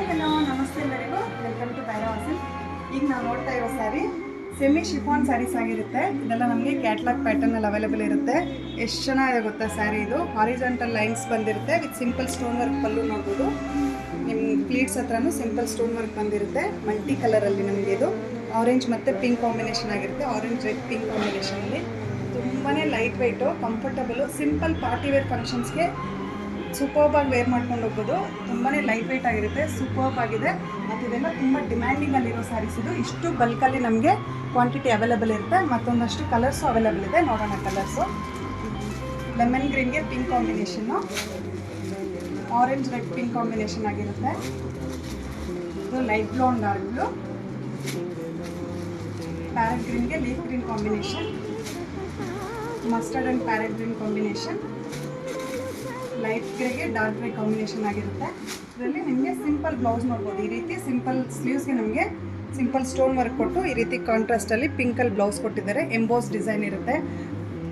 Hi hello ನಮಸ್ತೆ ಎಲ್ಲರಿಗೂ, welcome to ಭೈರವಾಸನ್. ಈಗ ನಾವು ನೋಡ್ತಾ ಇರೋ ಸ್ಯಾರಿ ಸೆಮಿ ಶಿಫಾನ್ ಸ್ಯಾರೀಸ್ ಆಗಿರುತ್ತೆ. ಇದೆಲ್ಲ ನಮಗೆ ಕ್ಯಾಟ್ಲಾಗ್ ಪ್ಯಾಟರ್ನಲ್ಲಿ ಅವೈಲೇಬಲ್ ಇರುತ್ತೆ. ಎಷ್ಟು ಚೆನ್ನಾಗಿದೆ ಗೊತ್ತಾ ಸ್ಯಾರಿ. ಇದು ಹಾರಿಜಾಂಟಲ್ ಲೈನ್ಸ್ ಬಂದಿರುತ್ತೆ with simple stone work pallu ನೋಡ್ಬೋದು. ನಿಮ್ಮ ಪ್ಲೀಟ್ಸ್ ಹತ್ರನೂ ಸಿಂಪಲ್ ಸ್ಟೋನ್ ವರ್ಕ್ ಬಂದಿರುತ್ತೆ. ಮಲ್ಟಿ ಕಲರಲ್ಲಿ ನಮಗೆ ಇದು ಆರೆಂಜ್ ಮತ್ತು ಪಿಂಕ್ ಕಾಂಬಿನೇಷನ್ ಆಗಿರುತ್ತೆ. ಆರೆಂಜ್ ರೆಡ್ ಪಿಂಕ್ ಕಾಂಬಿನೇಷನಲ್ಲಿ ತುಂಬಾ light weight, comfortable, simple party wear ಫಂಕ್ಷನ್ಸ್ಗೆ ಸೂಪರ್ಬಾಗಿ ವೇರ್ ಮಾಡ್ಕೊಂಡು ಹೋಗ್ಬೋದು. ತುಂಬಾ ಲೈಟ್ ವೆಯ್ಟ್ ಆಗಿರುತ್ತೆ, ಸೂಪರ್ಬ್ ಆಗಿದೆ. ಮತ್ತು ಇದೆಲ್ಲ ತುಂಬ ಡಿಮ್ಯಾಂಡಿಂಗಲ್ಲಿರೋ ಸ್ಯಾರೀಸ್. ಇದು ಇಷ್ಟು ಬಲ್ಕಲ್ಲಿ ನಮಗೆ ಕ್ವಾಂಟಿಟಿ ಅವೈಲೇಬಲ್ ಇರುತ್ತೆ. ಮತ್ತೊಂದಷ್ಟು ಕಲರ್ಸು ಅವೈಲೇಬಲ್ ಇದೆ, ನೋಡೋಣ ಕಲರ್ಸು. ಲೆಮನ್ ಗ್ರೀನ್ಗೆ pink combination, orange red pink combination ಆಗಿರುತ್ತೆ. ಇದು light blue and dark blue, parrot ಗ್ರೀನ್ಗೆ leaf green combination, mustard and parrot green combination, light ಗ್ರೇಗೆ ಡಾರ್ಕ್ ಗ್ರೇ ಕಾಂಬಿನೇಷನ್ ಆಗಿರುತ್ತೆ. ಇದರಲ್ಲಿ ನಿಮಗೆ ಸಿಂಪಲ್ ಬ್ಲೌಸ್ ನೋಡ್ಬೋದು. ಈ ರೀತಿ ಸಿಂಪಲ್ ಸ್ಲೀವ್ಸ್ಗೆ ನಮಗೆ ಸಿಂಪಲ್ ಸ್ಟೋನ್ ವರ್ಕ್ ಕೊಟ್ಟು ಈ ರೀತಿ ಕಾಂಟ್ರಾಸ್ಟಲ್ಲಿ ಪಿಂಕಲ್ಲಿ ಬ್ಲೌಸ್ ಕೊಟ್ಟಿದ್ದಾರೆ. ಎಂಬೋಸ್ ಡಿಸೈನ್ ಇರುತ್ತೆ.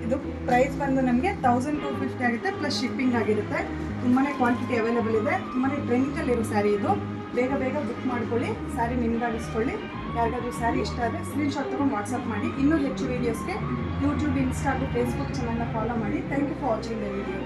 ಇದು ಪ್ರೈಸ್ ಬಂದು ನಮಗೆ 1250 ಆಗುತ್ತೆ, ಪ್ಲಸ್ ಶಿಪ್ಪಿಂಗ್ ಆಗಿರುತ್ತೆ. ತುಂಬಾ ಕ್ವಾಂಟಿಟಿ ಅವೈಲೇಬಲ್ ಇದೆ. ತುಂಬಾ ಟ್ರೆಂಡಲ್ಲಿರೋ ಸ್ಯಾರಿ ಇದು. ಬೇಗ ಬೇಗ ಬುಕ್ ಮಾಡ್ಕೊಳ್ಳಿ, ಸ್ಯಾರಿ ನಿಮ್ಗಾಗಿಸ್ಕೊಳ್ಳಿ. ಯಾರಿಗಾದ್ರೂ ಸ್ಯಾರಿ ಇಷ್ಟ ಆದರೆ ಸ್ಕ್ರೀನ್ಶಾಟ್ ತೊಗೊಂಡು ವಾಟ್ಸಪ್ ಮಾಡಿ. ಇನ್ನೂ ಹೆಚ್ಚು ವೀಡಿಯೋಸ್ಗೆ ಯೂಟ್ಯೂಬ್, ಇನ್ಸ್ಟಾ ಹಾಗೂ ಫೇಸ್ಬುಕ್ ಚಾನಲ್ನ ಫಾಲೋ ಮಾಡಿ. Thank you for watching the video.